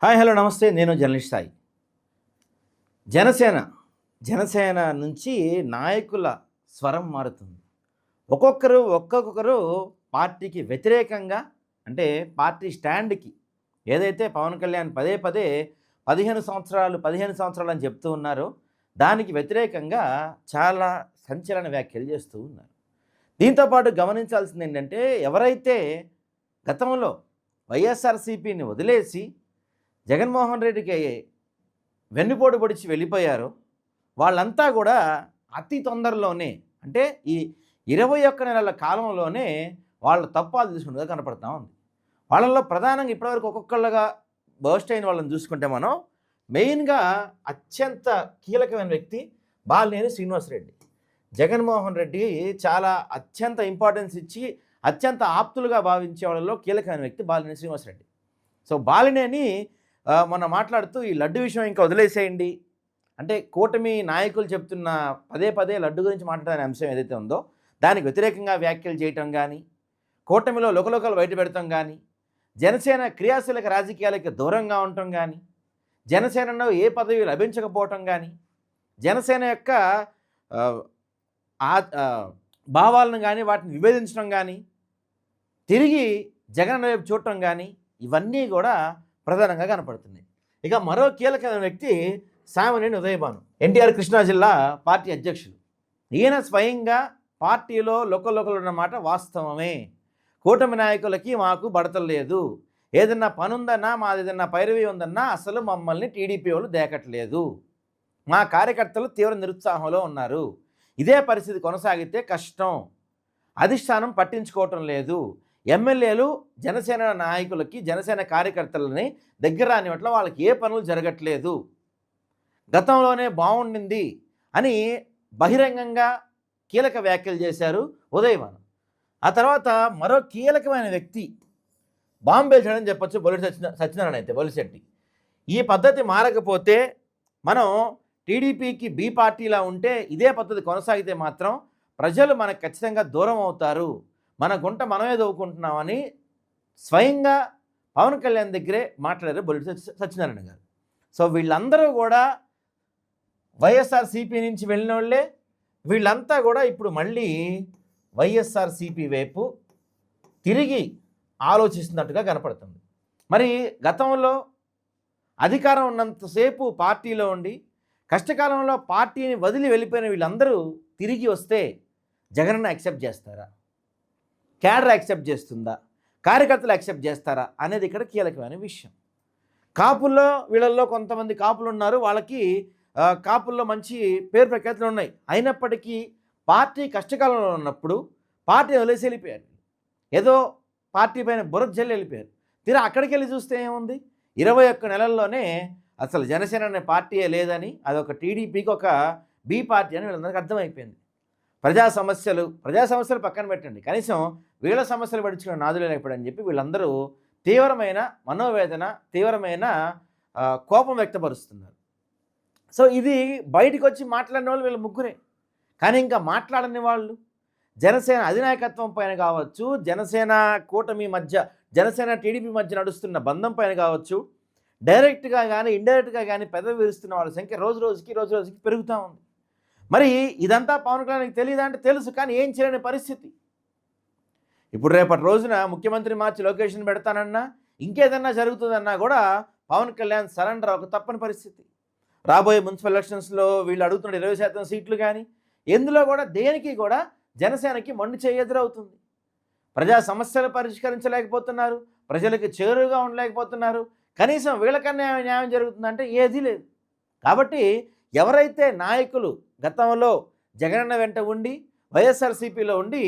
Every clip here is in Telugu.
హాయ్ హలో నమస్తే. నేను జర్నలిస్ట్ సాయి. జనసేన జనసేన నుంచి నాయకుల స్వరం మారుతుంది. ఒక్కొక్కరు పార్టీకి వ్యతిరేకంగా, అంటే పార్టీ స్టాండ్కి ఏదైతే పవన్ కళ్యాణ్ పదే పదే 15 సంవత్సరాలు అని చెప్తూ ఉన్నారో దానికి వ్యతిరేకంగా చాలా సంచలన వ్యాఖ్యలు చేస్తూ ఉన్నారు. దీంతోపాటు గమనించాల్సింది ఏంటంటే, ఎవరైతే గతంలో వైఎస్ఆర్సీపీని వదిలేసి జగన్మోహన్ రెడ్డికి వెన్నుపోటు పొడిచి వెళ్ళిపోయారో వాళ్ళంతా కూడా అతి తొందరలోనే, అంటే ఈ 21 నెలల కాలంలోనే వాళ్ళ తప్పాలు తీసుకున్నట్టుగా కనపడతా ఉంది. వాళ్ళల్లో ప్రధానంగా ఇప్పటివరకు ఒక్కొక్కళ్ళగా బర్స్ట్ అయిన వాళ్ళని చూసుకుంటే మనం మెయిన్గా అత్యంత కీలకమైన వ్యక్తి బాలినేని శ్రీనివాసరెడ్డి. జగన్మోహన్ రెడ్డి చాలా అత్యంత ఇంపార్టెన్స్ ఇచ్చి అత్యంత ఆప్తులుగా భావించే వాళ్ళలో కీలకమైన వ్యక్తి బాలినేని శ్రీనివాసరెడ్డి. సో బాలినేని మొన్న మాట్లాడుతూ ఈ లడ్డు విషయం ఇంకా వదిలేసేయండి, అంటే కూటమి నాయకులు చెప్తున్న పదే లడ్డు గురించి మాట్లాడే అంశం ఏదైతే ఉందో దానికి వ్యతిరేకంగా వ్యాఖ్యలు చేయటం కానీ, కూటమిలో లోకలోకలు బయట పెడతాం కానీ, జనసేన క్రియాశీలక రాజకీయాలకి దూరంగా ఉండటం కానీ, జనసేనలో ఏ పదవి లభించకపోవటం కానీ, జనసేన యొక్క భావాలను కానీ వాటిని విభేదించడం కానీ, తిరిగి జగన్ వైపు చూడటం కానీ, ఇవన్నీ కూడా ప్రధానంగా కనపడుతుంది. ఇక మరో కీలకమైన వ్యక్తి సామినేని ఉదయభాను, ఎన్టీఆర్ కృష్ణా జిల్లా పార్టీ అధ్యక్షులు. ఈయన స్వయంగా పార్టీలో లోకల్ ఉన్నమాట వాస్తవమే, కూటమి నాయకులకి మాకు బడతలు లేదు, ఏదన్నా పనుందన్నా మాది ఏదన్నా పైరవి ఉందన్నా అసలు మమ్మల్ని టీడీపీ వాళ్ళు దేకట్లేదు, మా కార్యకర్తలు తీవ్ర నిరుత్సాహంలో ఉన్నారు, ఇదే పరిస్థితి కొనసాగితే కష్టం, అధిష్టానం పట్టించుకోవటం లేదు, ఎమ్మెల్యేలు జనసేన నాయకులకి జనసేన కార్యకర్తలని దగ్గర రానివట్ల వాళ్ళకి ఏ పనులు జరగట్లేదు, గతంలోనే బాగుండింది అని బహిరంగంగా కీలక వ్యాఖ్యలు చేశారు ఉదయభాను. ఆ తర్వాత మరో కీలకమైన వ్యక్తి బాంబే చేయడం చెప్పొచ్చు, సత్యనారాయణ అయితే బొలిశెట్టి. ఈ పద్ధతి మారకపోతే మనం టీడీపీకి బి పార్టీలా ఉంటే ఇదే పద్ధతి కొనసాగితే మాత్రం ప్రజలు మనకు ఖచ్చితంగా దూరం అవుతారు, మన గుంట మనమే దవ్వుకుంటున్నామని స్వయంగా పవన్ కళ్యాణ్ దగ్గరే మాట్లాడారు బొలిశెట్టి సత్యనారాయణ గారు. సో వీళ్ళందరూ కూడా వైఎస్ఆర్సీపీ నుంచి వెళ్ళిన వాళ్ళే, వీళ్ళంతా కూడా ఇప్పుడు మళ్ళీ వైఎస్ఆర్సీపీ వైపు తిరిగి ఆలోచిస్తున్నట్టుగా కనపడుతుంది. మరి గతంలో అధికారం ఉన్నంతసేపు పార్టీలో ఉండి కష్టకాలంలో పార్టీని వదిలి వెళ్ళిపోయిన వీళ్ళందరూ తిరిగి వస్తే జగన్ను యాక్సెప్ట్ చేస్తారా, క్యాడర్ యాక్సెప్ట్ చేస్తుందా, కార్యకర్తలు యాక్సెప్ట్ చేస్తారా అనేది ఇక్కడ కీలకమైన విషయం. కాపుల్లో వీళ్ళల్లో కొంతమంది కాపులు ఉన్నారు, వాళ్ళకి కాపుల్లో మంచి పేరు ప్రఖ్యాతులు ఉన్నాయి. అయినప్పటికీ పార్టీ కష్టకాలంలో ఉన్నప్పుడు పార్టీ వదిలేసి వెళ్ళిపోయారు, ఏదో పార్టీ పైన బురద జల్లి వెళ్ళిపోయారు. తీరా అక్కడికి వెళ్ళి చూస్తే ఏముంది, 21 నెలల్లోనే అసలు జనసేన అనే పార్టీయే లేదని, అదొక టీడీపీకి ఒక బి పార్టీ అని వీళ్ళందరికీ అర్థమైపోయింది. ప్రజా సమస్యలు పక్కన పెట్టండి, కనీసం వీళ్ళ సమస్యలు పట్టించుకునే నాదులే లేకపోడని చెప్పి వీళ్ళందరూ తీవ్రమైన మనోవేదన, తీవ్రమైన కోపం వ్యక్తపరుస్తున్నారు. సో ఇది బయటికి వచ్చి మాట్లాడిన వాళ్ళు వీళ్ళ ముగ్గురే. కానీ ఇంకా మాట్లాడని వాళ్ళు జనసేన అధినాయకత్వం పైన కావచ్చు, జనసేన కూటమి మధ్య, జనసేన టీడీపీ మధ్య నడుస్తున్న బంధం పైన కావచ్చు, డైరెక్ట్గా కానీ ఇండైరెక్ట్గా కానీ పెదవి విరుస్తున్న వాళ్ళ సంఖ్య రోజు రోజుకి పెరుగుతూ ఉంది. మరి ఇదంతా పవన్ కళ్యాణ్కి తెలియదా అంటే తెలుసు, కానీ ఏం చేయలేని పరిస్థితి. ఇప్పుడు రేపటి రోజున ముఖ్యమంత్రి మార్చి లొకేషన్ పెడతానన్నా, ఇంకేదన్నా జరుగుతుందన్నా కూడా పవన్ కళ్యాణ్ సరెండర్ ఒక తప్పని పరిస్థితి. రాబోయే మున్సిపల్ ఎలక్షన్స్లో వీళ్ళు అడుగుతున్న 20% సీట్లు కానీ ఎందులో కూడా దేనికి కూడా జనసేనకి మొండి చేయి ఎదురవుతుంది. ప్రజా సమస్యలు పరిష్కరించలేకపోతున్నారు, ప్రజలకు చేరువుగా ఉండలేకపోతున్నారు, కనీసం వీళ్ళకన్నా న్యాయం జరుగుతుందంటే ఏదీ లేదు. కాబట్టి ఎవరైతే నాయకులు గతంలో జగనన్న వెంట ఉండి వైఎస్ఆర్సీపీలో ఉండి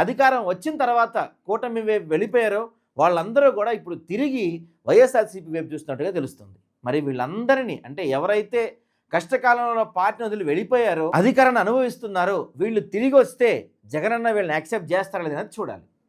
అధికారం వచ్చిన తర్వాత కూటమి వైపు వెళ్ళిపోయారో వాళ్ళందరూ కూడా ఇప్పుడు తిరిగి వైఎస్ఆర్సీపీ వైపు చూస్తున్నట్టుగా తెలుస్తుంది. మరి వీళ్ళందరినీ, అంటే ఎవరైతే కష్టకాలంలో పార్టీని వదిలి వెళ్ళిపోయారో, అధికారాన్ని అనుభవిస్తున్నారో, వీళ్ళు తిరిగి వస్తే జగనన్న వీళ్ళని యాక్సెప్ట్ చేస్తారా లేదని చూడాలి.